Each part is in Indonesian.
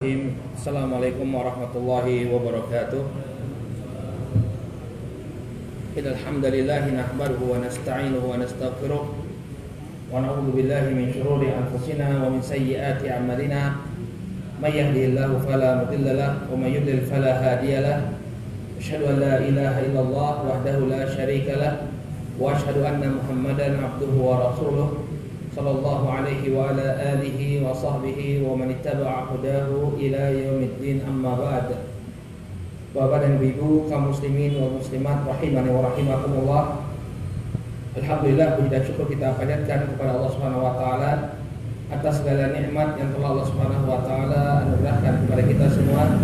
Assalamualaikum warahmatullahi wabarakatuh. Innal hamdalillah nahmaduhu wa nasta'inuhu wa nastaghfiruh wa na'udzu billahi min shururi anfusina wa min sayyiati a'malina. May yahdihillahu fala mudilla lahu wa may yudlil fala hadiya lahu. Asyhadu an la ilaha illallah wahdahu la syarika lahu wa asyhadu anna Muhammadan 'abduhu wa rasuluh sallallahu alaihi wa ala alihi wa sahbihi wa man ittaba'a hudahu ila yaumiddin, amma ba'd. Bapak dan Ibu kaum muslimin wal muslimat rahimani wa rahimakumullah. Alhamdulillah, puji dan syukur kita panjatkan kepada Allah Subhanahu wa taala atas segala nikmat yang telah Allah Subhanahu wa taala anugerahkan kepada kita semua,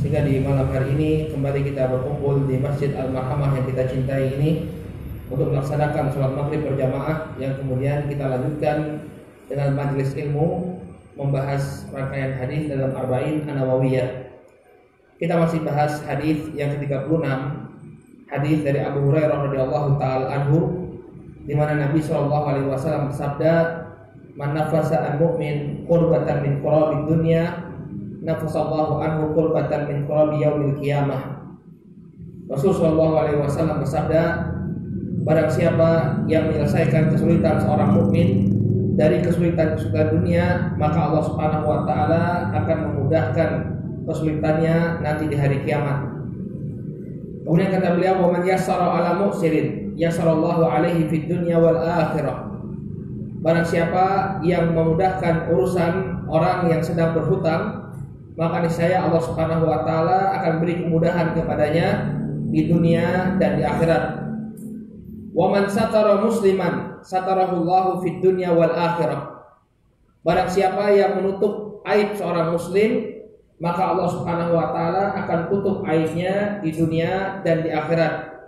sehingga di malam hari ini kembali kita berkumpul di Masjid Al-Marhamah yang kita cintai ini untuk melaksanakan sholat maghrib berjamaah, yang kemudian kita lanjutkan dengan majelis ilmu membahas rangkaian hadis dalam Arba'in An-Nawawiyah. Kita masih bahas hadis yang ke-36, hadis dari Abu Hurairah radhiyallahu taala anhu, di mana Nabi SAW bersabda, "Man nafasa an mu'min qurbatan min qurabi dunya, nafasallahu anhu qurbatan min qurabi yaumil qiyamah." Rasulullah SAW bersabda, barang siapa yang menyelesaikan kesulitan seorang mukmin dari kesulitan-kesulitan dunia, maka Allah Subhanahu wa taala akan memudahkan kesulitannya nanti di hari kiamat. Kemudian kata beliau, "Wa man yassara 'ala mu'sirin yassarallahu 'alaihi fid dunya wal akhirah." Barang siapa yang memudahkan urusan orang yang sedang berhutang, maka niscaya Allah Subhanahu wa taala akan beri kemudahan kepadanya di dunia dan di akhirat. Wa man satara musliman satarahullahu fid dunya wal akhirah. Barang siapa yang menutup aib seorang muslim, maka Allah Subhanahu wa taala akan tutup aibnya di dunia dan di akhirat.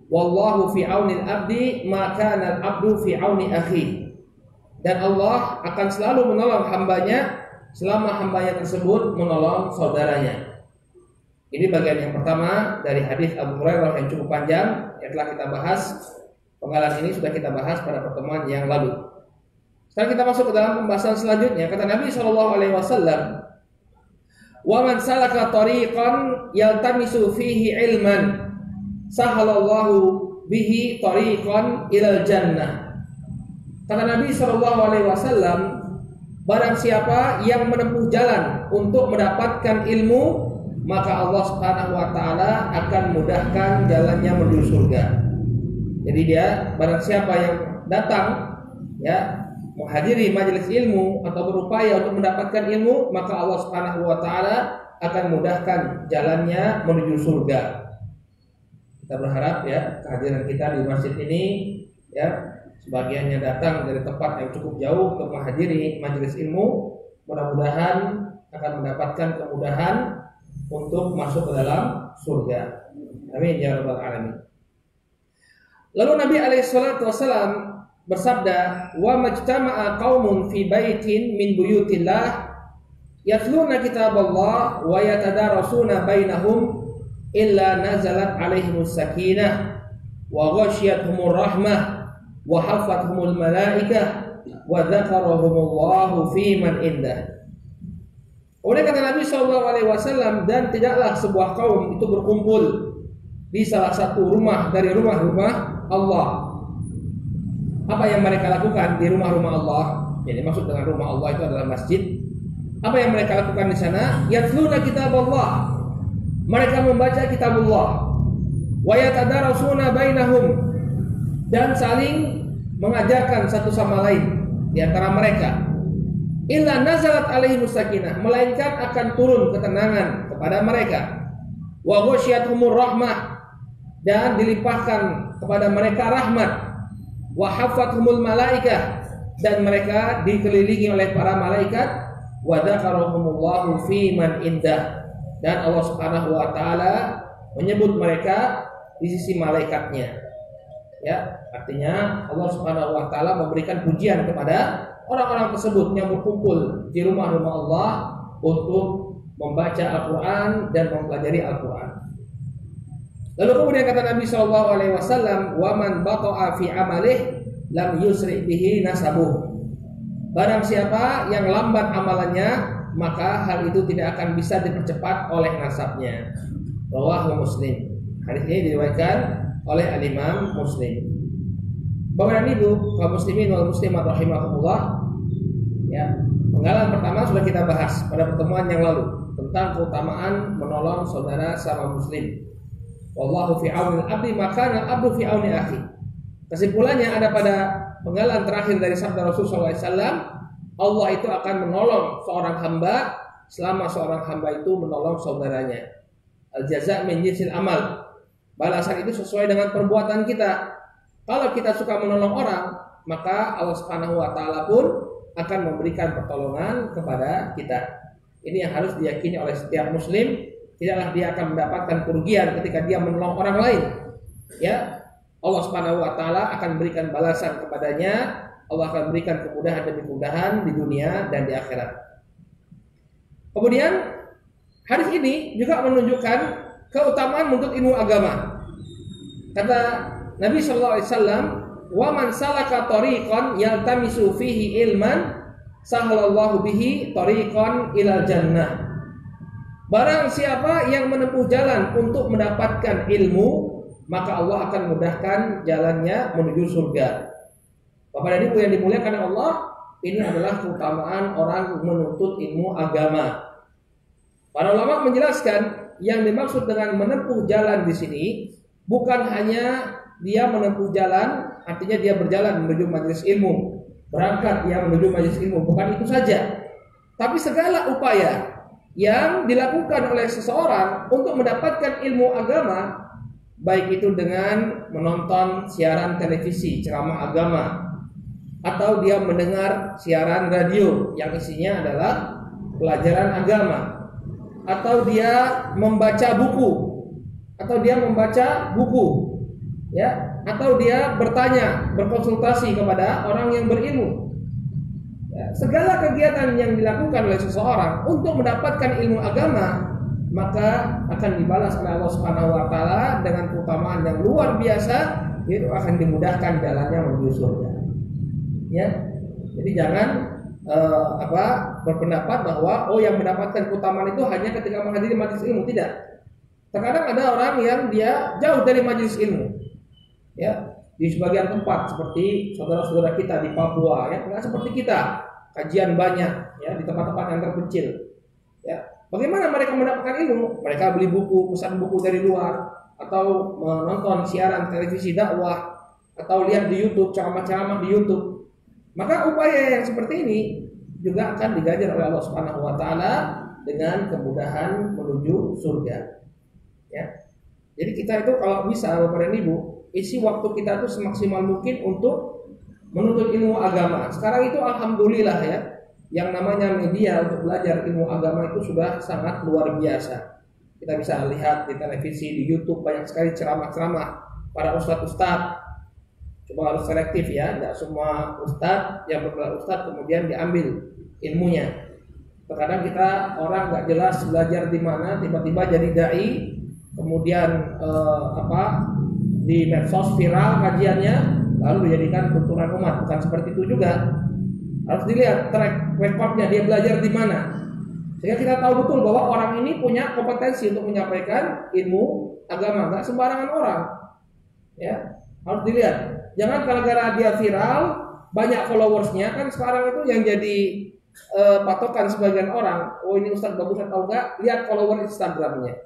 Wallahu fi aunil abdi ma kana al-abdu fi auni akhi. Dan Allah akan selalu menolong hambanya selama hambanya tersebut menolong saudaranya. Ini bagian yang pertama dari hadis Abu Hurairah yang cukup panjang yang telah kita bahas. Penggalan ini sudah kita bahas pada pertemuan yang lalu. Sekarang kita masuk ke dalam pembahasan selanjutnya. Kata Nabi SAW, "Wa man salaka tariqan yaltamisu fihi ilman, sahalallahu bihi tariqan ilal jannah." Kata Nabi SAW, barang siapa yang menempuh jalan untuk mendapatkan ilmu, maka Allah Subhanahu wa taala akan mudahkan jalannya menuju surga. Jadi dia, barang siapa yang datang ya menghadiri majelis ilmu atau berupaya untuk mendapatkan ilmu, maka Allah Subhanahu wa taala akan mudahkan jalannya menuju surga. Kita berharap ya kehadiran kita di masjid ini ya, sebagian yang datang dari tempat yang cukup jauh untuk menghadiri majelis ilmu, mudah-mudahan akan mendapatkan kemudahan untuk masuk ke dalam surga. Amin ya rabbal alamin. Lalu Nabi alaihissalatu wassalam bersabda, "Wa majtama'a qaumun fi baitin min buyutillah yatluna kitaballah wa yatadarasuna bainahum illa nazalat alaihimus sakinah wa ghasyiyatuhumur rahmah wa hafathumul malaikah wa dzakarahumullahu fi man indah." Oleh kata Nabi SAW, dan tidaklah sebuah kaum itu berkumpul di salah satu rumah dari rumah-rumah Allah. Apa yang mereka lakukan di rumah-rumah Allah? Jadi maksud dengan rumah Allah itu adalah masjid. Apa yang mereka lakukan di sana? Yatluna kitaballah. Mereka membaca kitabullah. Wa yatadarasuna bainahum, dan saling mengajarkan satu sama lain di antara mereka. Illa nazalat alaihimus sakinah, melainkan akan turun ketenangan kepada mereka. Wa ghasyiyatuhumur rahmah, dan dilimpahkan kepada mereka rahmat. Wa hafathumul malaikah, dan mereka dikelilingi oleh para malaikat. Wa dzakarahumullahu fi man indah, dan Allah Subhanahu wa taala menyebut mereka di sisi malaikatnya. Ya, artinya Allah Subhanahu wa taala memberikan pujian kepada orang-orang tersebut yang berkumpul di rumah-rumah Allah untuk membaca Al-Quran dan mempelajari Al-Quran. Lalu kemudian kata Nabi SAW, "Wa man bata'a fi amalih lam yusri bihi nasabuh." Barang siapa yang lambat amalannya, maka hal itu tidak akan bisa dipercepat oleh nasabnya. Rawahu Muslim. Hadis ini diriwayatkan oleh Al-Imam Muslim. Bapak dan Ibu, kaum muslimin wal muslimat rahimakumullah. Ya, penggalan pertama sudah kita bahas pada pertemuan yang lalu tentang keutamaan menolong saudara sama muslim. Wallahu fi aunil abdi maka al-abdu fi auni akhi. Kesimpulannya ada pada penggalan terakhir dari sabda Rasulullah SAW, Allah itu akan menolong seorang hamba selama seorang hamba itu menolong saudaranya. Al-jaza' min jinsil amal. Balasan itu sesuai dengan perbuatan kita. Kalau kita suka menolong orang, maka Allah Subhanahu wa taala pun akan memberikan pertolongan kepada kita. Ini yang harus diyakini oleh setiap muslim, tidaklah dia akan mendapatkan kerugian ketika dia menolong orang lain. Ya, Allah Subhanahu wa taala akan berikan balasan kepadanya. Allah akan berikan kemudahan demi kemudahan di dunia dan di akhirat. Kemudian hadis ini juga menunjukkan keutamaan menuntut ilmu agama. Kata Nabi sallallahu alaihi wasallam, "Wa man salaka tariqan yaltamisu fihi ilman, sahalallahu bihi tariqan ilal jannah." Barang siapa yang menempuh jalan untuk mendapatkan ilmu, maka Allah akan mudahkan jalannya menuju surga. Bapak dan Ibu yang dimuliakan Allah, ini adalah keutamaan orang menuntut ilmu agama. Para ulama menjelaskan yang dimaksud dengan menempuh jalan di sini bukan hanya dia menempuh jalan, artinya dia berjalan menuju majelis ilmu, berangkat dia menuju majelis ilmu, bukan itu saja. Tapi segala upaya yang dilakukan oleh seseorang untuk mendapatkan ilmu agama, baik itu dengan menonton siaran televisi ceramah agama, atau dia mendengar siaran radio yang isinya adalah pelajaran agama, atau dia membaca buku, ya, atau dia bertanya, berkonsultasi kepada orang yang berilmu. Ya, segala kegiatan yang dilakukan oleh seseorang untuk mendapatkan ilmu agama, maka akan dibalas oleh Allah Subhanahu wa taala dengan keutamaan yang luar biasa, yaitu akan dimudahkan jalannya menuju surga. Ya, jadi jangan berpendapat bahwa yang mendapatkan keutamaan itu hanya ketika menghadiri majelis ilmu. Tidak. Terkadang ada orang yang dia jauh dari majelis ilmu, ya, di sebagian tempat seperti saudara-saudara kita di Papua, ya, nggak seperti kita, kajian banyak, ya, di tempat-tempat yang terpencil. Ya, bagaimana mereka mendapatkan ilmu? Mereka beli buku, pesan buku dari luar, atau menonton siaran televisi dakwah, atau lihat di YouTube ceramah-ceramah di YouTube. Maka upaya yang seperti ini juga akan diganjar oleh Allah Subhanahu wa taala dengan kemudahan menuju surga. Ya. Jadi kita itu kalau bisa Bapak dan Ibu, isi waktu kita itu semaksimal mungkin untuk menuntut ilmu agama. Sekarang itu alhamdulillah ya, yang namanya media untuk belajar ilmu agama itu sudah sangat luar biasa. Kita bisa lihat di televisi, di YouTube banyak sekali ceramah-ceramah para ustadz-ustadz. Cuma harus selektif ya, tidak semua ustadz yang bergelar ustadz kemudian diambil ilmunya. Terkadang kita orang nggak jelas belajar di mana, tiba-tiba jadi dai, kemudian di medsos viral kajiannya, lalu dijadikan tuntunan umat. Bukan seperti itu juga. Harus dilihat track recordnya, dia belajar di mana, sehingga kita tahu betul bahwa orang ini punya kompetensi untuk menyampaikan ilmu agama. Nggak sembarangan orang, ya, harus dilihat. Jangan gara-gara dia viral, banyak followersnya, kan sekarang itu yang jadi patokan sebagian orang. Oh, ini ustadz bagus atau enggak? Lihat follower Instagramnya,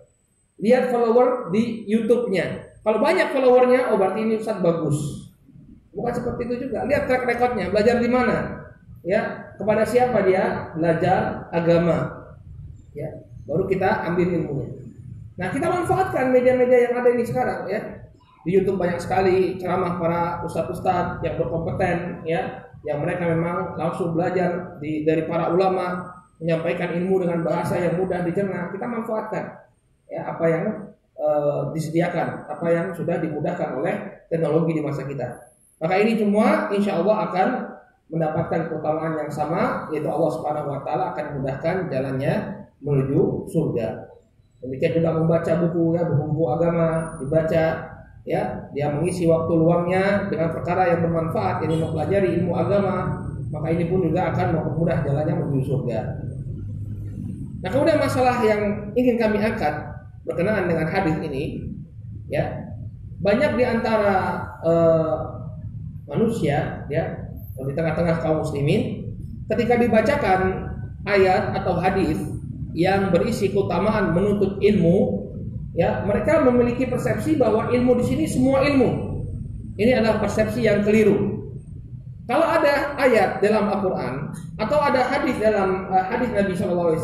lihat follower di YouTube-nya. Kalau banyak followernya, oh berarti ini ustadz bagus. Bukan seperti itu juga. Lihat track recordnya, belajar di mana, ya, kepada siapa dia belajar agama, ya, baru kita ambil ilmunya. Nah, kita manfaatkan media-media yang ada ini sekarang, ya. Di YouTube banyak sekali ceramah para ustadz-ustadz yang berkompeten, ya, yang mereka memang langsung belajar dari para ulama, menyampaikan ilmu dengan bahasa yang mudah dicerna. Kita manfaatkan, ya, apa yang disediakan, apa yang sudah dimudahkan oleh teknologi di masa kita. Maka ini semua insya Allah akan mendapatkan keutamaan yang sama, yaitu Allah Subhanahu wa taala akan memudahkan jalannya menuju surga. Demikian juga membaca buku, ya, buku-buku agama dibaca, ya, dia mengisi waktu luangnya dengan perkara yang bermanfaat, ini mempelajari ilmu agama, maka ini pun juga akan mempermudah jalannya menuju surga. Nah, kemudian masalah yang ingin kami angkat berkenaan dengan hadis ini, ya, banyak di antara manusia, ya, di tengah-tengah kaum muslimin, ketika dibacakan ayat atau hadis yang berisi keutamaan menuntut ilmu, ya, mereka memiliki persepsi bahwa ilmu di sini semua ilmu. Ini adalah persepsi yang keliru. Kalau ada ayat dalam Al-Quran atau ada hadis dalam hadis Nabi SAW,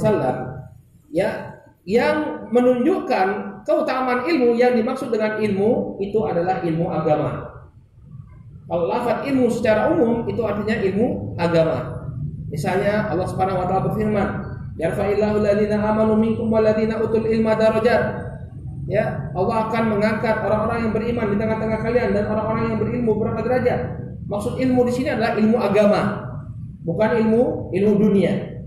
ya, yang menunjukkan keutamaan ilmu, yang dimaksud dengan ilmu itu adalah ilmu agama. Kalau lafaz ilmu secara umum itu artinya ilmu agama. Misalnya Allah Subhanahu wa taala berfirman, "Yarfa'illahu alladziina aamanu minkum walladziina utul ilma darajat." Ya, Allah akan mengangkat orang-orang yang beriman di tengah-tengah kalian dan orang-orang yang berilmu berapa derajat. Maksud ilmu di sini adalah ilmu agama, bukan ilmu dunia.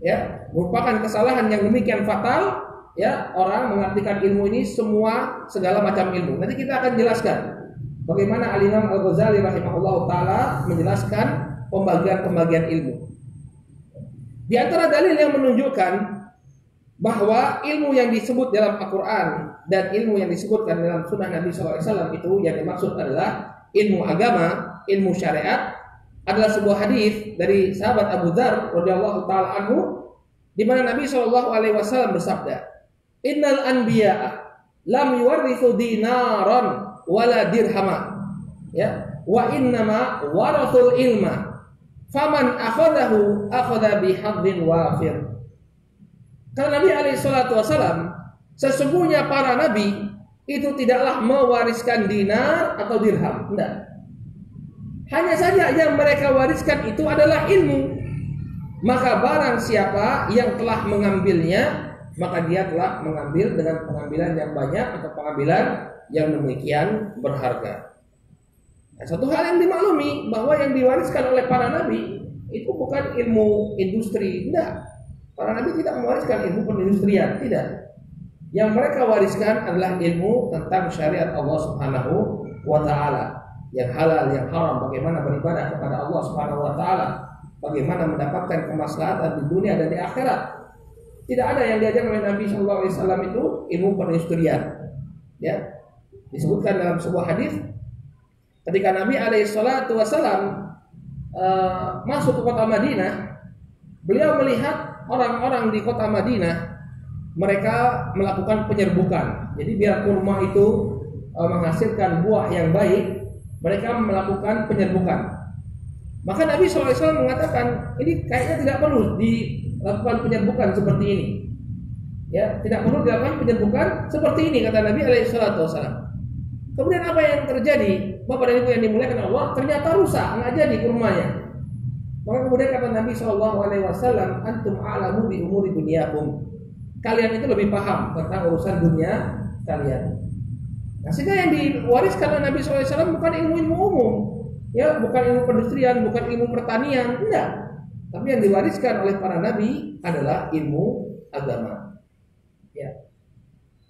Ya, merupakan kesalahan yang demikian fatal. Ya, orang mengartikan ilmu ini segala macam ilmu. Nanti kita akan jelaskan bagaimana Al-Imam Al-Ghazali rahimahullah taala menjelaskan pembagian ilmu. Di antara dalil yang menunjukkan bahwa ilmu yang disebut dalam Al-Quran dan ilmu yang disebutkan dalam Sunnah Nabi SAW itu yang dimaksud adalah ilmu agama, ilmu syariat, adalah sebuah hadis dari sahabat Abu Dzar radhiyallahu taala anhu, di mana Nabi SAW bersabda, "Innal anbiya'a lam yuwarrithu dinaran wala dirhama, ya, wa innama warathul ilma, faman akhadahu akhadha bihadzin wafir." Karena Nabi SAW, sesungguhnya para nabi itu tidaklah mewariskan dinar atau dirham, tidak. Hanya saja yang mereka wariskan itu adalah ilmu. Maka barang siapa yang telah mengambilnya, maka dia telah mengambil dengan pengambilan yang banyak atau pengambilan yang demikian berharga. Nah, satu hal yang dimaklumi bahwa yang diwariskan oleh para nabi itu bukan ilmu industri, tidak. Para nabi tidak mewariskan ilmu perindustrian, tidak. Yang mereka wariskan adalah ilmu tentang syariat Allah Subhanahu wa taala. Yang halal, yang haram, bagaimana beribadah kepada Allah Subhanahu wa taala, bagaimana mendapatkan kemaslahatan di dunia dan di akhirat. Tidak ada yang diajarkan oleh Nabi sallallahu alaihi wasallam itu ilmu perindustrian. Ya. Disebutkan dalam sebuah hadis ketika Nabi alaihi salatu wasallam masuk ke kota Madinah, beliau melihat orang-orang di kota Madinah mereka melakukan penyerbukan. Jadi biar kurma itu menghasilkan buah yang baik, mereka melakukan penyerbukan. Maka Nabi SAW mengatakan, ini kayaknya tidak perlu dilakukan penyerbukan seperti ini. Ya, tidak perlu dilakukan penyerbukan seperti ini, kata Nabi SAW. Kemudian apa yang terjadi? Bapak dan Ibu yang dimuliakan Allah, ternyata rusak, nggak jadi kurmanya. Maka kemudian kata Nabi SAW, antum a'lamu bi umuri dunyakum. Kalian itu lebih paham tentang urusan dunia kalian. Nah, sehingga yang diwariskan oleh Nabi SAW bukan ilmu-ilmu umum, ya, bukan ilmu perindustrian, bukan ilmu pertanian, enggak. Tapi yang diwariskan oleh para nabi adalah ilmu agama. Ya.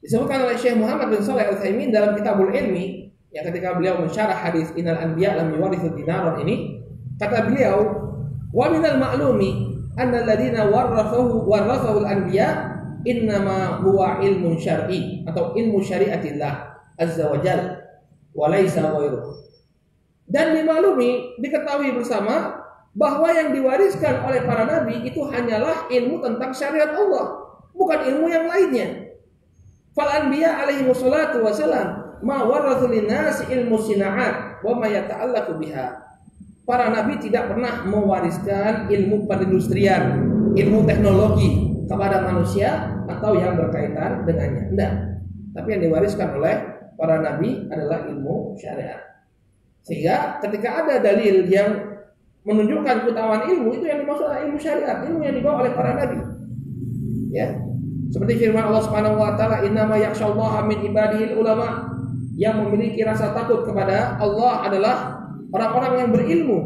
Disebutkan oleh Syekh Muhammad bin Shalih Al-Utsaimin dalam Kitabul Ilmi, yang ketika beliau mensyarah hadis innal anbiya lam yuwarithu dinaran ini, kata beliau, wa minal ma'lumi anna alladziina warathahu al-anbiya innama huwa ilmun syar'i atau ilmu syariatillah azza wa jalla wa laisa ghairuhu. Dan dimaklumi, diketahui bersama bahwa yang diwariskan oleh para nabi itu hanyalah ilmu tentang syariat Allah, bukan ilmu yang lainnya. Fal anbiya alaihi wassalatu wassalam ma warathu linnasi ilmu sina'at wa ma yata'allaqu biha. Para nabi tidak pernah mewariskan ilmu perindustrian, ilmu teknologi kepada manusia atau yang berkaitan dengannya. Tidak. Tapi yang diwariskan oleh para nabi adalah ilmu syariat. Sehingga ketika ada dalil yang menunjukkan keutamaan ilmu, itu yang dimaksud adalah ilmu syariat, ilmu yang dibawa oleh para nabi. Ya. Seperti firman Allah Subhanahu wa taala, "Innama yakhsyallaha min ibadihil ulama." Yang memiliki rasa takut kepada Allah adalah orang-orang yang berilmu.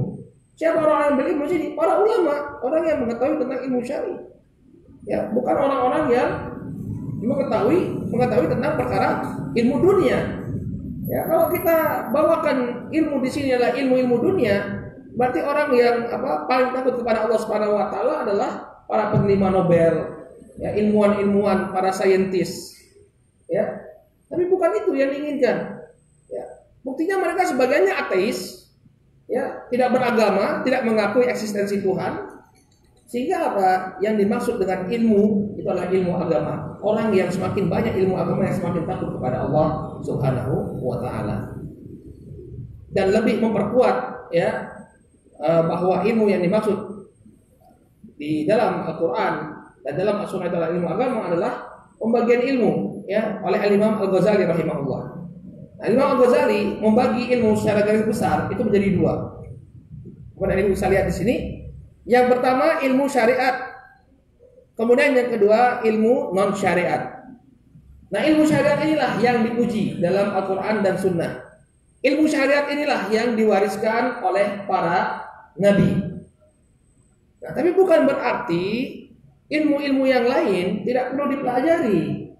Siapa orang yang berilmu sini? Para ulama, orang yang mengetahui tentang ilmu syar'i. Ya, bukan orang-orang yang mengetahui tentang perkara ilmu dunia. Ya, kalau kita bawakan ilmu di sini adalah ilmu-ilmu dunia, berarti orang yang paling takut kepada Allah Subhanahu wa taala adalah para penerima Nobel, ya, ilmuwan-ilmuwan, para saintis, ya. Tapi bukan itu yang diinginkan. Ya. Buktinya mereka sebagiannya ateis, ya, tidak beragama, tidak mengakui eksistensi Tuhan. Sehingga apa? Yang dimaksud dengan ilmu itu adalah ilmu agama. Orang yang semakin banyak ilmu agama yang semakin takut kepada Allah Subhanahu wa taala. Dan lebih memperkuat, ya, bahwa ilmu yang dimaksud di dalam Al-Qur'an dan dalam As-Sunnah adalah ilmu agama adalah pembagian ilmu, ya, oleh Al-Imam Al-Ghazali rahimahullah. Al-Imam Al-Ghazali membagi ilmu secara garis besar itu menjadi dua. Kemudian Ibu bisa lihat di sini. Yang pertama ilmu syariat, kemudian yang kedua ilmu non syariat. Nah, ilmu syariat inilah yang dipuji dalam Al-Quran dan Sunnah. Ilmu syariat inilah yang diwariskan oleh para nabi. Nah, tapi bukan berarti ilmu-ilmu yang lain tidak perlu dipelajari.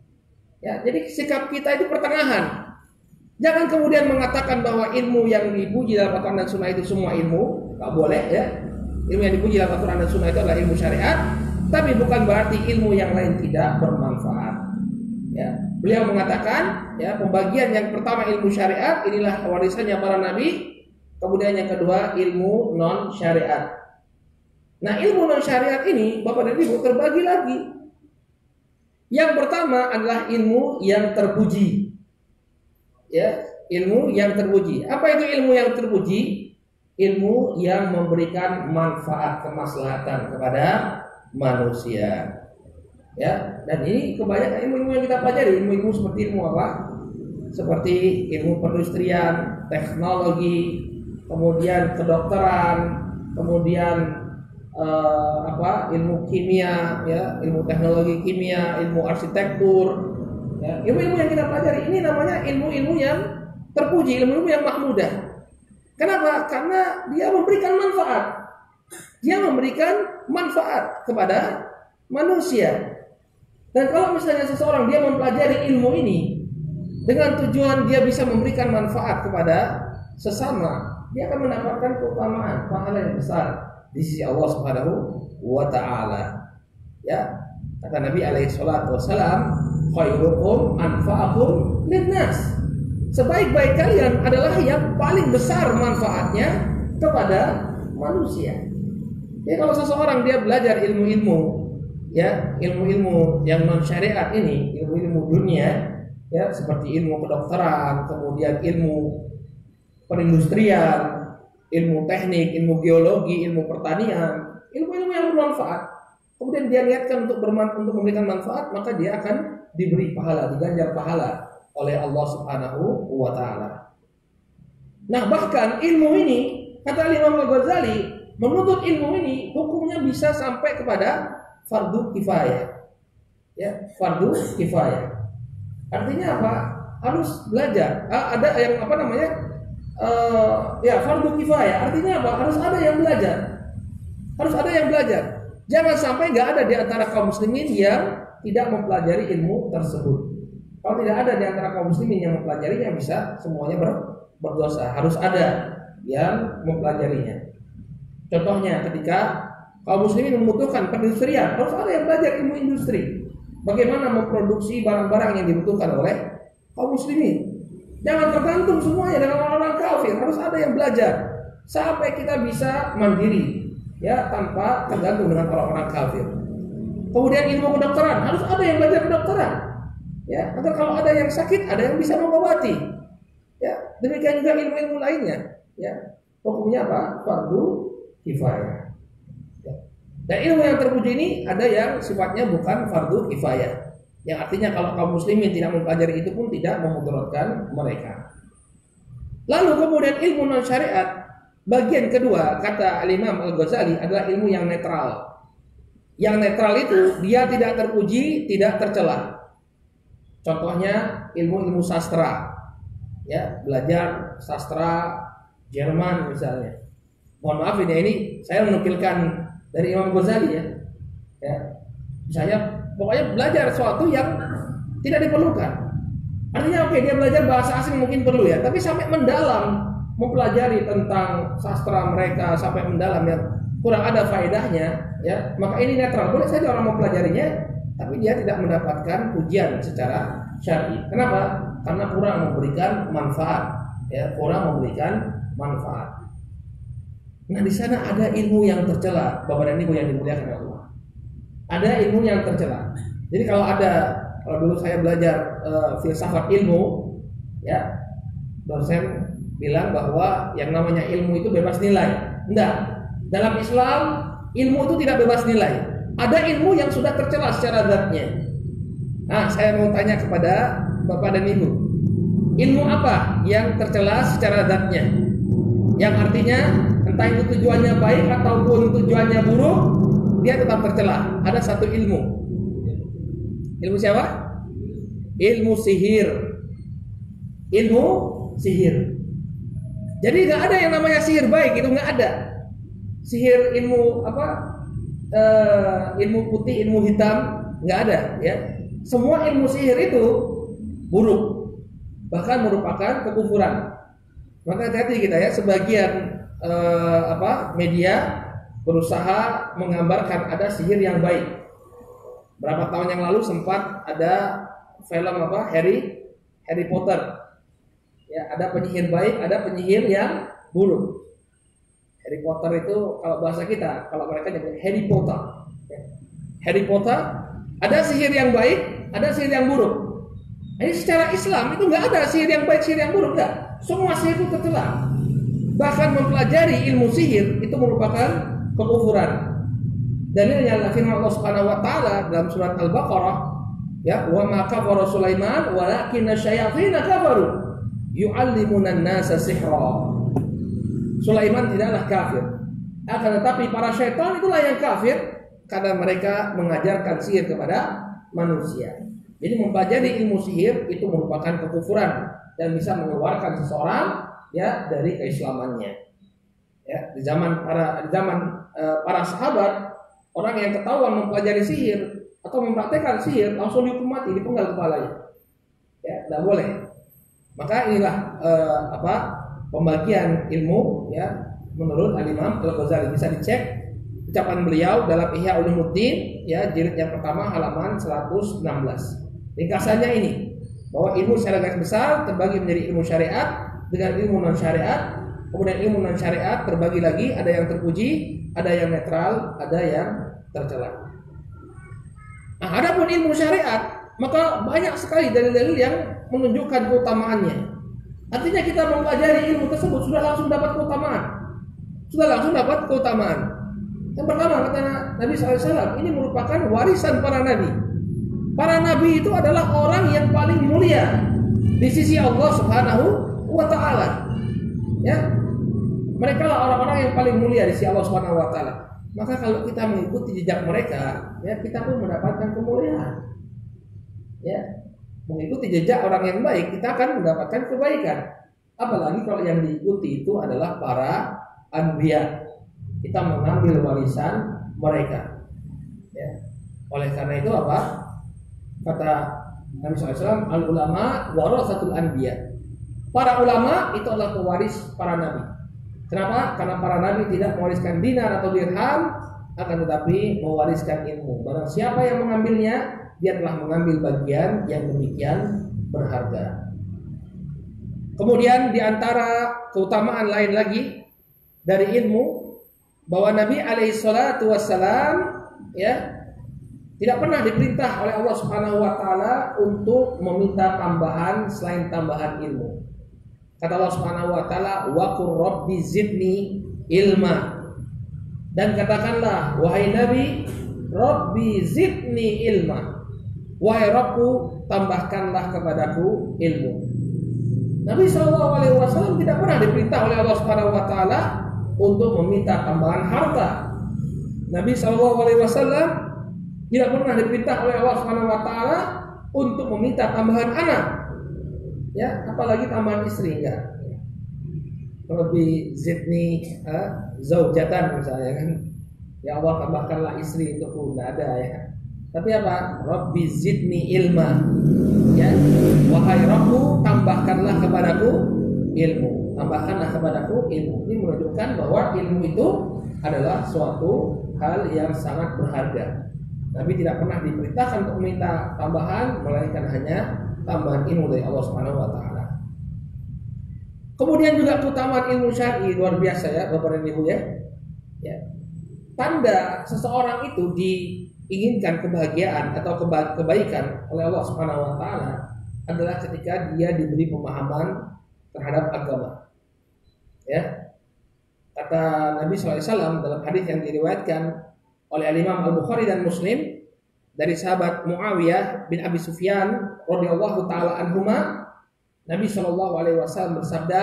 Ya, jadi sikap kita itu pertengahan. Jangan kemudian mengatakan bahwa ilmu yang dipuji dalam Al-Quran dan Sunnah itu semua ilmu, nggak boleh, ya. Ilmu yang dipuji dalam Al-Quran dan Sunnah itu adalah ilmu syariat, tapi bukan berarti ilmu yang lain tidak bermanfaat. Ya, beliau mengatakan, ya, pembagian yang pertama ilmu syariat inilah warisannya para nabi, kemudian yang kedua ilmu non syariat. Nah, ilmu non syariat ini, Bapak dan Ibu, terbagi lagi. Yang pertama adalah ilmu yang terpuji. Ya, ilmu yang terpuji. Apa itu ilmu yang terpuji? Ilmu yang memberikan manfaat kemaslahatan kepada manusia. Ya, dan ini kebanyakan ilmu-ilmu yang kita pelajari, ilmu-ilmu seperti ilmu apa? Seperti ilmu perindustrian, teknologi, kemudian kedokteran, kemudian ilmu kimia, ya, ilmu teknologi kimia, ilmu arsitektur, ya, ilmu-ilmu yang kita pelajari ini namanya ilmu-ilmu yang terpuji, ilmu-ilmu yang mahmudah. Kenapa? Karena dia memberikan manfaat. Dia memberikan manfaat kepada manusia. Dan kalau misalnya seseorang dia mempelajari ilmu ini dengan tujuan dia bisa memberikan manfaat kepada sesama, dia akan mendapatkan keutamaan, pahala yang besar di sisi Allah Subhanahu wa taala. Ya, kata Nabi alaihi salatu wasalam, khairukum anfa'akum linnas. Sebaik-baik kalian adalah yang paling besar manfaatnya kepada manusia. Ya, kalau seseorang dia belajar ilmu-ilmu, ya, ilmu-ilmu yang non syariat ini, ilmu-ilmu dunia, ya, seperti ilmu kedokteran, kemudian ilmu perindustrian, ilmu teknik, ilmu geologi, ilmu pertanian, ilmu-ilmu yang bermanfaat. Kemudian dia niatkan untuk memberikan manfaat, maka dia akan diberi pahala, diganjar pahala oleh Allah Subhanahu wa taala. Nah, bahkan ilmu ini, kata Imam Al-Ghazali, menuntut ilmu ini hukumnya bisa sampai kepada fardu kifayah. Ya, fardu kifayah. Artinya apa? Harus belajar. Ada yang apa namanya? Fardu kifayah. Artinya apa? Harus ada yang belajar. Harus ada yang belajar. Jangan sampai nggak ada di antara kaum muslimin yang tidak mempelajari ilmu tersebut. Kalau tidak ada di antara kaum muslimin yang mempelajarinya, bisa semuanya berdosa. Harus ada yang mempelajarinya. Contohnya ketika kaum muslimin membutuhkan perindustrian, harus ada yang belajar ilmu industri. Bagaimana memproduksi barang-barang yang dibutuhkan oleh kaum muslimin. Jangan tergantung semuanya dengan orang-orang kafir. Harus ada yang belajar sampai kita bisa mandiri, ya, tanpa tergantung dengan orang-orang kafir. Kemudian ilmu kedokteran, harus ada yang belajar kedokteran. Ya, agar kalau ada yang sakit, ada yang bisa mengobati. Ya, demikian juga ilmu-ilmu lainnya. Ya, hukumnya apa? Fardu kifayah. Ya. Dan ilmu yang terpuji ini ada yang sifatnya bukan fardu kifayah. Yang artinya kalau kaum muslimin tidak mempelajari itu pun tidak memudaratkan mereka. Lalu kemudian ilmu non syariat, bagian kedua kata Imam Al-Ghazali adalah ilmu yang netral. Yang netral itu dia tidak terpuji, tidak tercela. Contohnya ilmu-ilmu sastra, ya, belajar sastra Jerman misalnya. Mohon maaf ini saya menukilkan dari Imam Ghazali, ya. Misalnya pokoknya belajar sesuatu yang tidak diperlukan. Artinya oke, dia belajar bahasa asing mungkin perlu, ya, tapi sampai mendalam mempelajari tentang sastra mereka sampai mendalam yang kurang ada faedahnya, ya, maka ini netral. Boleh saja orang mempelajarinya, tapi dia tidak mendapatkan pujian secara syar'i. Kenapa? Karena kurang memberikan manfaat, ya, kurang memberikan manfaat. Nah, di sana ada ilmu yang tercela, Bapak dan Ibu yang dimuliakan Allah. Ada ilmu yang tercela. Jadi kalau dulu saya belajar filsafat ilmu, ya, dosen bilang bahwa yang namanya ilmu itu bebas nilai. Enggak. Dalam Islam, ilmu itu tidak bebas nilai. Ada ilmu yang sudah tercela secara zatnya. Nah, saya mau tanya kepada Bapak dan Ibu, ilmu apa yang tercela secara zatnya? Yang artinya entah itu tujuannya baik ataupun tujuannya buruk, dia tetap tercela. Ada satu ilmu. Ilmu siapa? Ilmu sihir. Ilmu sihir. Jadi nggak ada yang namanya sihir baik, itu nggak ada. Sihir ilmu apa? Ilmu putih, ilmu hitam, nggak ada, ya. Semua ilmu sihir itu buruk, bahkan merupakan kekufuran. Maka hati-hati kita, ya. Sebagian media berusaha menggambarkan ada sihir yang baik. Berapa tahun yang lalu sempat ada film Harry Potter. Ya, ada penyihir baik, ada penyihir yang buruk. Harry Potter itu kalau bahasa kita, kalau mereka nyebut Harry Potter. Harry Potter, ada sihir yang baik, ada sihir yang buruk. Ini secara Islam itu nggak ada sihir yang baik, sihir yang buruk, nggak. Semua sihir itu tercela. Bahkan mempelajari ilmu sihir itu merupakan kekufuran. Dalilnya firman Allah Subhanahu wa taala dalam surat Al-Baqarah, ya, wa ma kafara Sulaiman walakinna syayatsina kafaru yu'allimuna an-nasa sihra. Sulaiman tidaklah kafir, akan tetapi para syaitan itulah yang kafir karena mereka mengajarkan sihir kepada manusia. Jadi mempelajari ilmu sihir itu merupakan kekufuran dan bisa mengeluarkan seseorang, ya, dari keislamannya. Ya, di zaman para sahabat, orang yang ketahuan mempelajari sihir atau mempraktekkan sihir langsung dihukum mati, dipenggal kepalanya. Ya, tidak boleh. Maka inilah pembagian ilmu, ya, menurut Al-Imam Al-Ghazali. Bisa dicek ucapan beliau dalam Ihya Ulumuddin, ya, jilid yang pertama halaman 116. Ringkasannya ini, bahwa ilmu secara garis besar terbagi menjadi ilmu syariat dengan ilmu non syariat. Kemudian ilmu non syariat terbagi lagi, ada yang terpuji, ada yang netral, ada yang tercela. Nah, adapun ilmu syariat, maka banyak sekali dalil-dalil yang menunjukkan keutamaannya. Artinya kita mempelajari ilmu tersebut sudah langsung dapat keutamaan. Yang pertama kata Nabi SAW, ini merupakan warisan para nabi. Para nabi itu adalah orang yang paling mulia di sisi Allah Subhanahu wa taala. Ya. Mereka lah orang-orang yang paling mulia di sisi Allah Subhanahu wa taala. Maka kalau kita mengikuti jejak mereka, ya, kita pun mendapatkan kemuliaan. Ya. Mengikuti jejak orang yang baik, kita akan mendapatkan kebaikan. Apalagi kalau yang diikuti itu adalah para anbiya. Kita mengambil warisan mereka. Ya. Oleh karena itu apa? Kata Nabi SAW, al-ulama warasatul anbiya. Para ulama itu adalah pewaris para nabi. Kenapa? Karena para nabi tidak mewariskan dinar atau dirham, akan tetapi mewariskan ilmu. Barang siapa yang mengambilnya, dia telah mengambil bagian yang demikian berharga. Kemudian di antara keutamaan lain lagi dari ilmu, bahwa Nabi alaihi salatu wassalam, ya, tidak pernah diperintah oleh Allah Subhanahu wa taala untuk meminta tambahan selain tambahan ilmu. Kata Allah Subhanahu wa taala, wa qur rabbi zidni ilma. Dan katakanlah, wahai Nabi, Rabbi zidni ilma. Wahai Rabbku, tambahkanlah kepadaku ilmu. Nabi SAW tidak pernah diperintah oleh Allah Subhanahu wa taala untuk meminta tambahan harta. Nabi SAW tidak pernah diperintah oleh Allah Subhanahu wa taala untuk meminta tambahan anak. Ya, apalagi tambahan istri, enggak. Rabbi zidni zaujatan misalnya kan. Ya Allah, tambahkanlah istri untukku, enggak ada, ya. Tapi apa? Rabbi zidni ilma. Ya, wahai Rabbku, tambahkanlah kepadaku ilmu. Tambahkanlah kepadaku ilmu. Ini menunjukkan bahwa ilmu itu adalah suatu hal yang sangat berharga. Nabi tidak pernah diperintahkan untuk meminta tambahan, melainkan hanya tambahan ilmu dari Allah Subhanahu wa taala. Kemudian juga keutamaan ilmu syar'i luar biasa ya, Bapak dan Ibu ya. Ya. Tanda seseorang itu diinginkan kebahagiaan atau kebaikan oleh Allah Subhanahu wa taala adalah ketika dia diberi pemahaman terhadap agama. Ya. Kata Nabi SAW dalam hadis yang diriwayatkan oleh Imam Al-Bukhari dan Muslim dari sahabat Muawiyah bin Abi Sufyan radhiyallahu taala anhuma, Nabi SAW bersabda,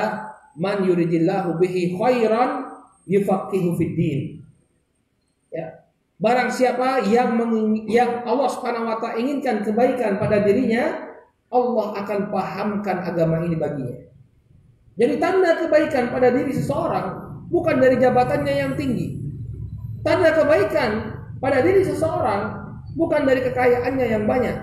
"Man yuridillahu bihi khairan yufaqihu fid din." Ya. Barang siapa yang Allah Subhanahu wa taala inginkan kebaikan pada dirinya, Allah akan pahamkan agama ini baginya. Jadi tanda kebaikan pada diri seseorang bukan dari jabatannya yang tinggi. Tanda kebaikan pada diri seseorang bukan dari kekayaannya yang banyak.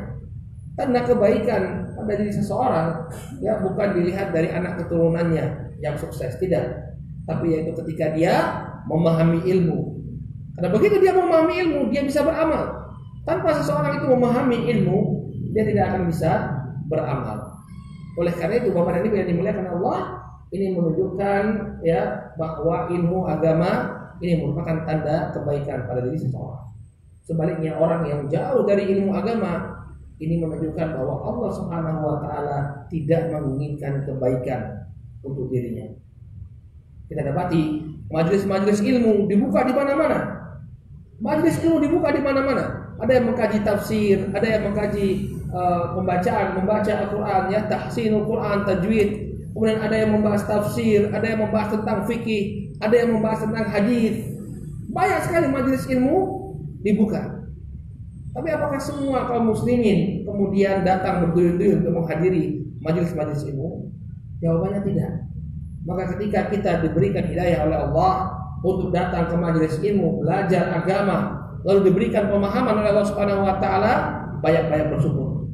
Tanda kebaikan pada diri seseorang ya bukan dilihat dari anak keturunannya yang sukses, tidak. Tapi yaitu ketika dia memahami ilmu. Karena begitu dia memahami ilmu, dia bisa beramal. Tanpa seseorang itu memahami ilmu, dia tidak akan bisa beramal. Oleh karena itu Bapak dan Ibu yang dimuliakan Allah, ini menunjukkan ya bahwa ilmu agama ini merupakan tanda kebaikan pada diri seseorang. Sebaliknya orang yang jauh dari ilmu agama ini menunjukkan bahwa Allah Subhanahu wa taala tidak menginginkan kebaikan untuk dirinya. Kita dapati majelis-majelis ilmu dibuka di mana-mana. Majelis ilmu dibuka di mana-mana. Ada yang mengkaji tafsir, ada yang mengkaji membaca Al-Qur'an ya, tahsinul Qur'an, tajwid. Kemudian ada yang membahas tafsir, ada yang membahas tentang fikih, ada yang membahas tentang hadis. Banyak sekali majelis ilmu dibuka. Tapi apakah semua kaum muslimin kemudian datang berduyun-duyun untuk menghadiri majelis-majelis ilmu? Jawabannya tidak. Maka ketika kita diberikan hidayah oleh Allah untuk datang ke majelis ilmu, belajar agama, lalu diberikan pemahaman oleh Allah Subhanahu wa taala, banyak-banyak bersyukur.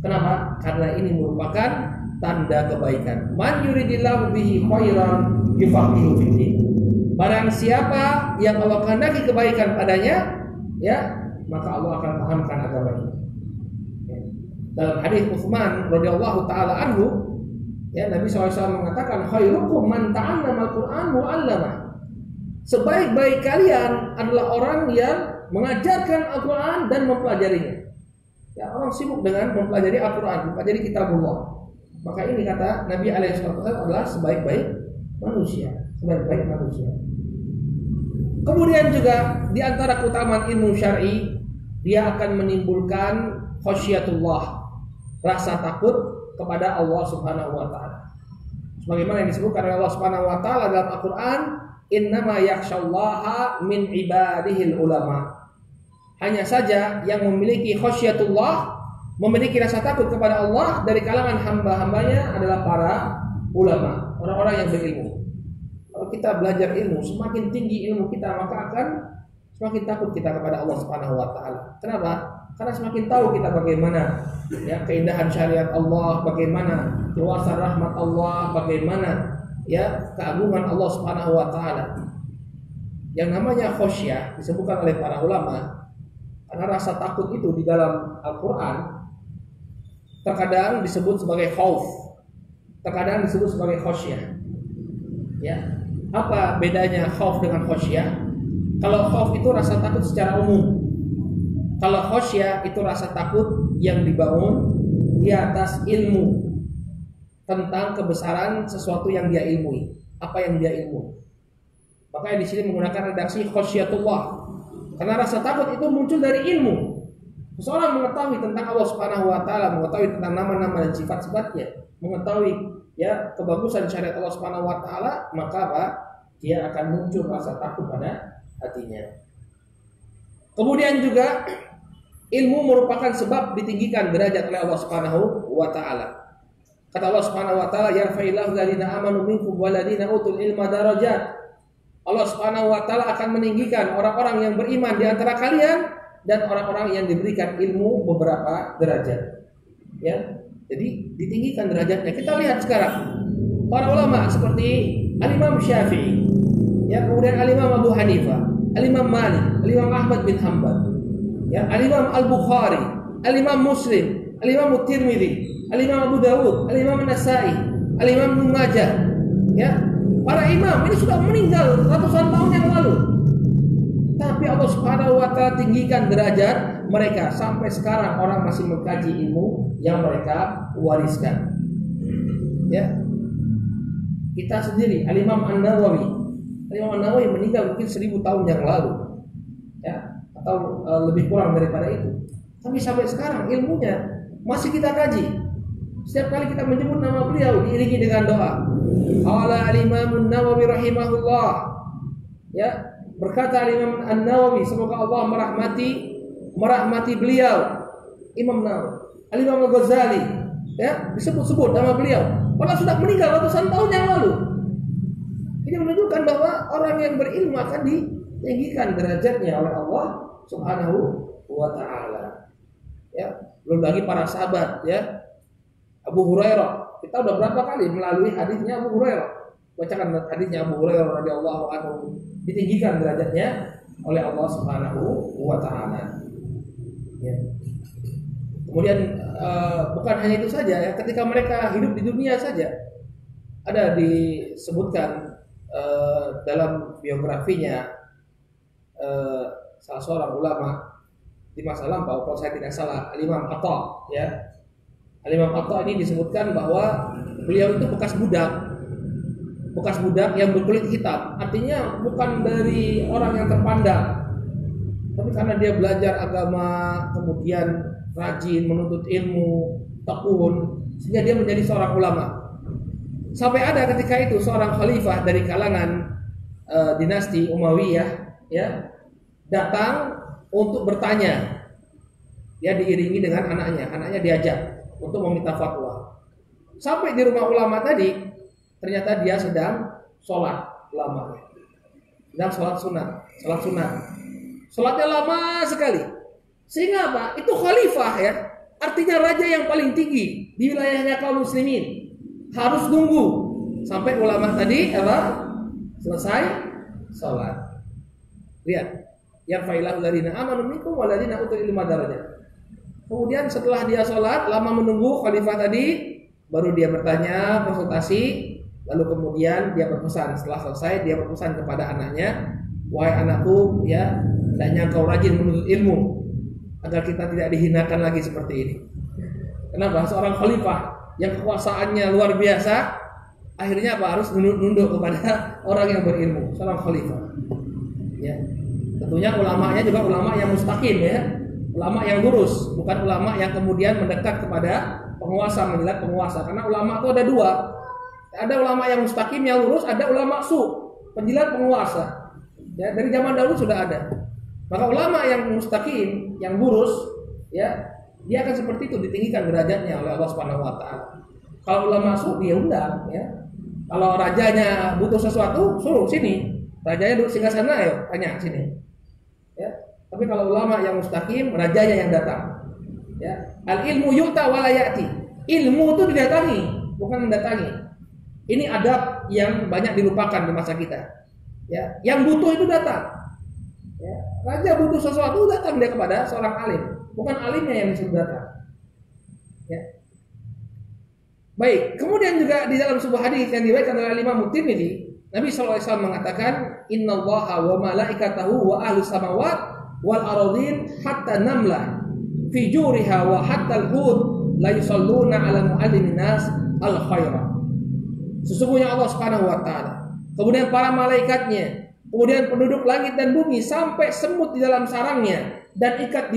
Kenapa? Karena ini merupakan tanda kebaikan. Man yuridillahu bihi khairan yufaqihu fid din. Barang siapa yang Allah kehendaki kebaikan padanya, ya, maka Allah akan pahamkan agama ini. Ya. Dalam hadis Utsman radhiyallahu taala anhu, ya, Nabi SAW mengatakan, khairukum man ta'allama al-Qur'an wa 'allama. Sebaik-baik kalian adalah orang yang mengajarkan Al-Qur'an dan mempelajarinya. Ya, orang sibuk dengan mempelajari Al-Qur'an, mempelajari kitabullah. Maka ini kata Nabi SAW adalah sebaik-baik manusia, sebaik-baik manusia. Kemudian juga di antara keutamaan ilmu syar'i, dia akan menimbulkan khasyatullah, rasa takut kepada Allah Subhanahu wa taala. Sebagaimana yang disebutkan oleh Allah Subhanahu wa taala dalam Al-Qur'an, innama yakhsyallaha min ibadihil ulama. Hanya saja yang memiliki khasyatullah, memiliki rasa takut kepada Allah dari kalangan hamba-hambanya adalah para ulama, orang-orang yang berilmu. Kalau kita belajar ilmu, semakin tinggi ilmu kita, maka akan semakin takut kita kepada Allah Subhanahu wa taala. Kenapa? Karena semakin tahu kita bagaimana ya keindahan syariat Allah, bagaimana luasan rahmat Allah, bagaimana ya keagungan Allah Subhanahu wa taala. Yang namanya khasyah disebutkan oleh para ulama karena rasa takut itu di dalam Al-Qur'an terkadang disebut sebagai khauf, terkadang disebut sebagai khasyah. Ya. Apa bedanya khauf dengan khasyah? Kalau khauf itu rasa takut secara umum. Kalau khasyah itu rasa takut yang dibangun di atas ilmu tentang kebesaran sesuatu yang dia ilmui, apa yang dia ilmu. Makanya di sini menggunakan redaksi khasyatullah. Karena rasa takut itu muncul dari ilmu. Seseorang mengetahui tentang Allah Subhanahu wa taala, mengetahui tentang nama-nama dan sifat-sifatnya, mengetahui ya kebagusan syariat Allah Subhanahu wa taala, maka apa? Dia akan muncul rasa takut pada hatinya. Kemudian juga ilmu merupakan sebab ditinggikan derajat oleh Allah Subhanahu wa taala. Kata Allah Subhanahu wa taala, yarfa'illahu alladziina aamanu minkum walladziina utul ilma darajat. Allah Subhanahu wa taala akan meninggikan orang-orang yang beriman di antara kalian dan orang-orang yang diberikan ilmu beberapa derajat. Ya. Jadi ditinggikan derajatnya. Kita lihat sekarang para ulama seperti Al-Imam Syafi'i, ya, kemudian Al-Imam Abu Hanifah, Al-Imam Malik, Al-Imam Ahmad bin Hanbal. Ya, Al-Imam Al-Bukhari, Al-Imam Muslim, Al-Imam Tirmidzi, Al-Imam Abu Dawud, Al-Imam An-Nasa'i, Al-Imam Ibnu Majah. Ya, para imam ini sudah meninggal ratusan tahun yang lalu. Tapi Allah Subhanahu wa taala tinggikan derajat mereka sampai sekarang orang masih mengkaji ilmu yang mereka wariskan. Ya. Kita sendiri Al-Imam An-Nawawi. Al-Imam An-Nawawi meninggal mungkin 1000 tahun yang lalu. Ya, atau lebih kurang daripada itu. Tapi sampai sekarang ilmunya masih kita kaji. Setiap kali kita menyebut nama beliau diiringi dengan doa. Qala Al-Imam An-Nawawi rahimahullah. Ya, berkata Al-Imam An-Nawawi, semoga Allah merahmati beliau. Imam Nawawi, Al-Imam Al-Ghazali, ya, disebut-sebut nama beliau. Padahal sudah meninggal ratusan tahun yang lalu. Ini menunjukkan bahwa orang yang berilmu akan ditinggikan derajatnya oleh Allah Subhanahu wa taala. Ya, belum lagi para sahabat, ya. Abu Hurairah, kita udah berapa kali melalui hadisnya Abu Hurairah. Bacakan hadisnya Abu Hurairah radhiyallahu anhu, ditinggikan derajatnya oleh Allah Subhanahu wa taala. Ya. Kemudian bukan hanya itu saja, ya, ketika mereka hidup di dunia saja ada disebutkan dalam biografinya salah seorang ulama di masa lampau, kalau saya tidak salah, Al-Imam Atha, ya. Al-Imam Atha ini disebutkan bahwa beliau itu bekas budak yang berkulit hitam. Artinya bukan dari orang yang terpandang, tapi karena dia belajar agama, kemudian rajin menuntut ilmu, tekun, sehingga dia menjadi seorang ulama. Sampai ada ketika itu seorang khalifah dari kalangan dinasti Umayyah, ya, datang untuk bertanya. Dia diiringi dengan anaknya diajak untuk meminta fatwa. Sampai di rumah ulama tadi, ternyata dia sedang sholat lama, sedang sholat sunat. Sholatnya lama sekali. Sehingga apa? Itu khalifah, ya. Artinya raja yang paling tinggi di wilayahnya kaum muslimin. Harus nunggu sampai ulama tadi selesai sholat. Lihat, yarfa'illahu alladziina aamanu minkum walladziina utul ilma darajat. Kemudian setelah dia sholat, lama menunggu khalifah tadi, baru dia bertanya, konsultasi, lalu kemudian dia berpesan. Setelah selesai, dia berpesan kepada anaknya, wahai anakku, ya, hendaknya kau rajin menuntut ilmu agar kita tidak dihinakan lagi seperti ini. Kenapa? Seorang khalifah yang kekuasaannya luar biasa, akhirnya apa? Harus nunduk kepada orang yang berilmu, seorang khalifah. Ya. Tentunya ulamanya juga ulama yang mustaqim, ya. Ulama yang lurus, bukan ulama yang kemudian mendekat kepada penguasa, menjilat penguasa. Karena ulama itu ada dua. Ada ulama yang mustaqim, yang lurus, ada ulama penjilat penguasa. Ya, dari zaman dahulu sudah ada. Maka ulama yang mustaqim, yang lurus, ya, dia akan seperti itu, ditinggikan derajatnya oleh Allah Subhanahu wa taala. Kalau ulama dia undang, ya. Kalau rajanya butuh sesuatu, suruh sini. Rajanya duduk singgah sana, ayo tanya sini. Ya. Tapi kalau ulama yang mustaqim, rajanya yang datang. Ya. Al ilmu yu'ta wa la ya'ti. Ilmu itu didatangi, bukan mendatangi. Ini adab yang banyak dilupakan di masa kita. Ya. Yang butuh itu datang. Ya. Raja butuh sesuatu, datang dia kepada seorang alim, bukan alimnya yang disuruh datang. Ya. Baik, kemudian juga di dalam sebuah hadis yang diriwayatkan oleh Imam Tirmidzi, Nabi SAW mengatakan, Innallaha wa malaikatahu wa ahlus samawat wal aradin hatta namla fi juriha wa hatta al-hud la yusalluna ala muallimin nas al khaira. Sesungguhnya Allah Subhanahu wa taala, kemudian para malaikatnya, kemudian penduduk langit dan bumi, sampai semut di dalam sarangnya dan ikan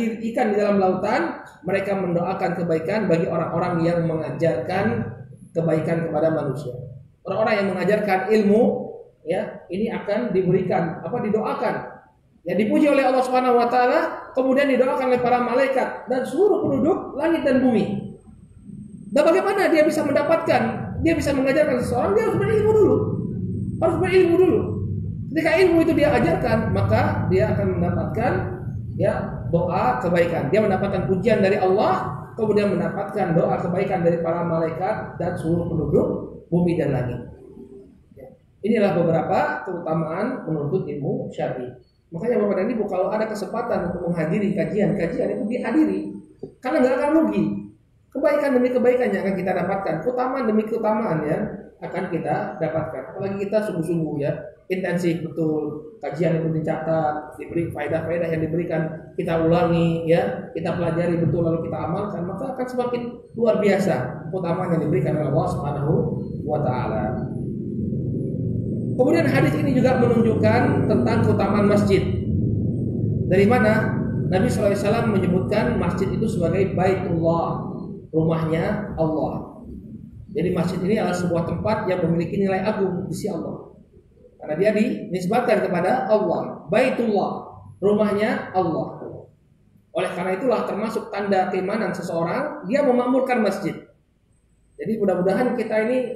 di dalam lautan, mereka mendoakan kebaikan bagi orang-orang yang mengajarkan kebaikan kepada manusia. Orang-orang yang mengajarkan ilmu, ya, ini akan diberikan didoakan. Ya, dipuji oleh Allah Subhanahu wa taala, kemudian didoakan oleh para malaikat dan seluruh penduduk langit dan bumi. Dan bagaimana dia bisa mendapatkan, dia bisa mengajarkan seseorang? Dia harus berilmu dulu. Ketika ilmu itu dia ajarkan, maka dia akan mendapatkan, ya, doa kebaikan. Dia mendapatkan pujian dari Allah, kemudian mendapatkan doa kebaikan dari para malaikat dan seluruh penduduk bumi dan langit. Ya. Inilah beberapa keutamaan menuntut ilmu syar'i. Makanya Bapak dan Ibu kalau ada kesempatan untuk menghadiri kajian itu dihadiri. Karena nggak akan rugi. Kebaikan demi kebaikan yang akan kita dapatkan, keutamaan demi keutamaan ya akan kita dapatkan. Apalagi kita sungguh-sungguh ya, intensif betul. Kajian itu dicatat, diberi faedah-faedah yang diberikan, kita ulangi ya, kita pelajari betul lalu kita amalkan, maka akan semakin luar biasa keutamaan yang diberikan oleh Allah Subhanahu wa taala. Kemudian hadis ini juga menunjukkan tentang keutamaan masjid. Dari mana? Nabi SAW menyebutkan masjid itu sebagai Baitullah, rumahnya Allah. Jadi masjid ini adalah sebuah tempat yang memiliki nilai agung di sisi Allah. Karena dia dinisbatkan kepada Allah, Baitullah, rumahnya Allah. Oleh karena itulah termasuk tanda keimanan seseorang dia memakmurkan masjid. Jadi mudah-mudahan kita ini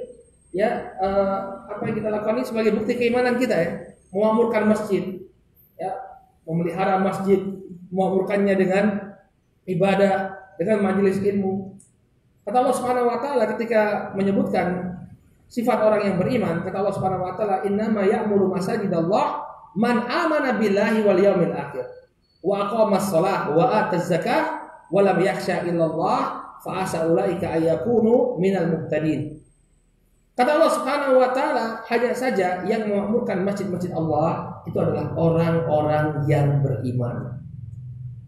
ya apa yang kita lakukan ini sebagai bukti keimanan kita ya, memakmurkan masjid, ya, memelihara masjid, memakmurkannya dengan ibadah, dengan majelis ilmu. Kata Allah Subhanahu wa taala ketika menyebutkan sifat orang yang beriman, kata Allah Subhanahu wa taala, "Innama ya'muru masajidallah man amana billahi wal yawmil akhir wa aqamas shalah wa ataz zakah wa lam yakhsha illallah fa asa ulaika ayyakunu minal muhtadin." Kata Allah Subhanahu wa taala, hanya saja yang memakmurkan masjid-masjid Allah itu adalah orang-orang yang beriman.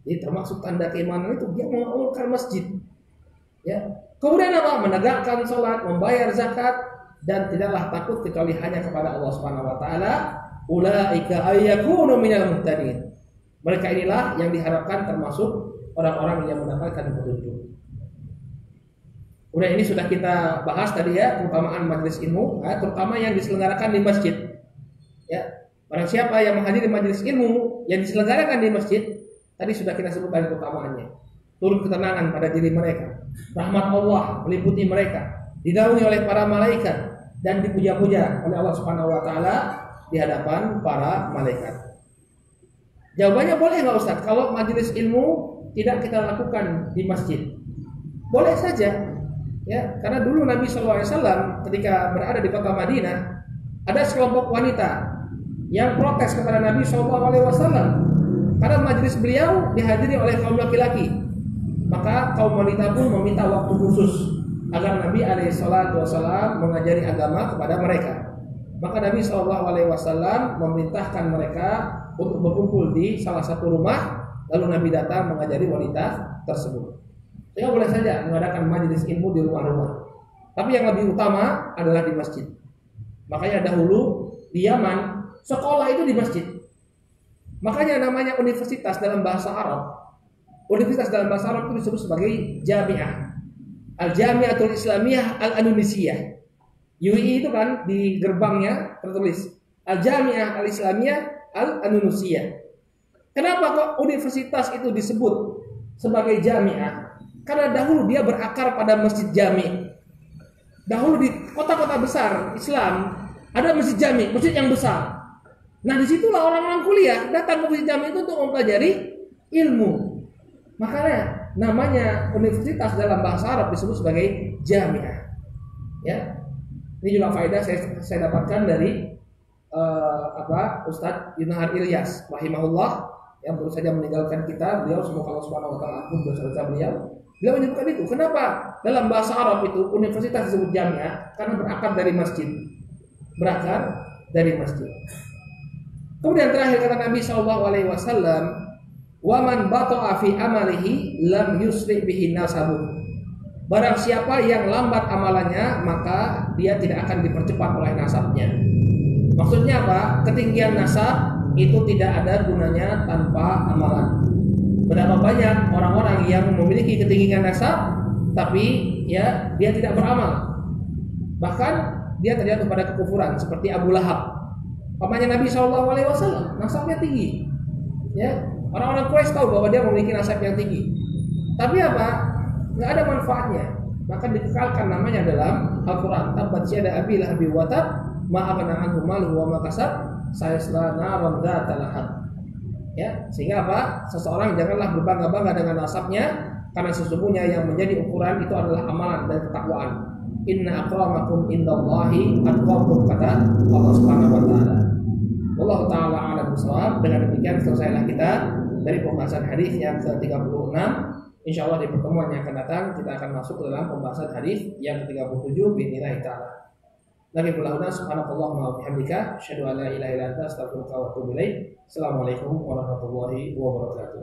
Jadi termasuk tanda keimanan itu dia memakmurkan masjid. Ya. Kemudian apa? Menegakkan salat, membayar zakat dan tidaklah takut kecuali hanya kepada Allah Subhanahu wa taala. Ulaika ayyakunu minal muhtadin. Mereka inilah yang diharapkan termasuk orang-orang yang mendapatkan petunjuk. Udah ini sudah kita bahas tadi ya, keutamaan majelis ilmu, terutama yang diselenggarakan di masjid. Ya, barang siapa yang menghadiri majelis ilmu yang diselenggarakan di masjid, tadi sudah kita sebutkan keutamaannya. Turun ketenangan pada diri mereka, rahmat Allah meliputi mereka, dinaungi oleh para malaikat dan dipuja-puja oleh Allah Subhanahu wa taala di hadapan para malaikat. Jawabannya boleh nggak Ustaz? Kalau majelis ilmu tidak kita lakukan di masjid, boleh saja. Ya, karena dulu Nabi SAW ketika berada di kota Madinah, ada sekelompok wanita yang protes kepada Nabi SAW karena majelis beliau dihadiri oleh kaum laki-laki. Maka kaum wanita pun meminta waktu khusus agar Nabi SAW mengajari agama kepada mereka. Maka Nabi SAW memerintahkan mereka untuk berkumpul di salah satu rumah, lalu Nabi datang mengajari wanita tersebut. Sehingga boleh saja mengadakan majelis ilmu di rumah-rumah. Tapi yang lebih utama adalah di masjid. Makanya dahulu di Yaman sekolah itu di masjid. Makanya namanya universitas dalam bahasa Arab. Universitas dalam bahasa Arab itu disebut sebagai Jami'ah. Al-Jami'atul Islamiyah Al-Andalusiyah. UI itu kan di gerbangnya tertulis Al-Jami'ah Al-Islamiyah Al-Andalusiyah. Kenapa kok universitas itu disebut sebagai Jami'ah? Karena dahulu dia berakar pada masjid jami. Dahulu di kota-kota besar Islam ada masjid jami, masjid yang besar. Nah disitulah orang-orang kuliah datang ke masjid jami itu untuk mempelajari ilmu. Makanya namanya universitas dalam bahasa Arab disebut sebagai jamiah. Ya, ini juga faedah saya dapatkan dari Ustadz Yunahar Ilyas, rahimahullah, yang baru saja meninggalkan kita. Beliau semoga Allah Subhanahu wa taala ampun dosa-dosa beliau. Beliau menyebutkan itu. Kenapa dalam bahasa Arab itu universitas disebut jamiah? Karena berakar dari masjid. Berakar dari masjid. Kemudian terakhir kata Nabi SAW, "Wa man bata'a fi amalihi lam yusri bihi nasabu." Barang siapa yang lambat amalannya, maka dia tidak akan dipercepat oleh nasabnya. Maksudnya apa? Ketinggian nasab itu tidak ada gunanya tanpa amalan. Berapa banyak orang-orang yang memiliki ketinggian nasab tapi ya dia tidak beramal. Bahkan dia terjatuh pada kekufuran seperti Abu Lahab. Pamannya Nabi SAW, nasabnya tinggi. Ya, orang-orang Quraisy tahu bahwa dia memiliki nasab yang tinggi. Tapi apa? Nggak ada manfaatnya. Maka dikekalkan namanya dalam Al-Quran. Tabbat yada abi lahabi wa tab, ma aghna anhu maluhu wa ma kasab, sayasla naran dzata lahab. Ya, sehingga apa? Seseorang janganlah berbangga-bangga dengan nasabnya, karena sesungguhnya yang menjadi ukuran itu adalah amalan dan ketakwaan. Inna akramakum indallahi atqakum, kata Allah Subhanahu wa taala. Wallahu taala a'lam bishawab. Dengan demikian selesailah kita dari pembahasan hadis yang ke-36. Insyaallah di pertemuan yang akan datang kita akan masuk ke dalam pembahasan hadis yang ke-37 biidznillah taala. Lagi berlahuna subhanakallahumma wa bihamdika asyhadu an la ilaha illa anta astaghfiruka wa atubu ilaik. Assalamualaikum warahmatullahi wabarakatuh.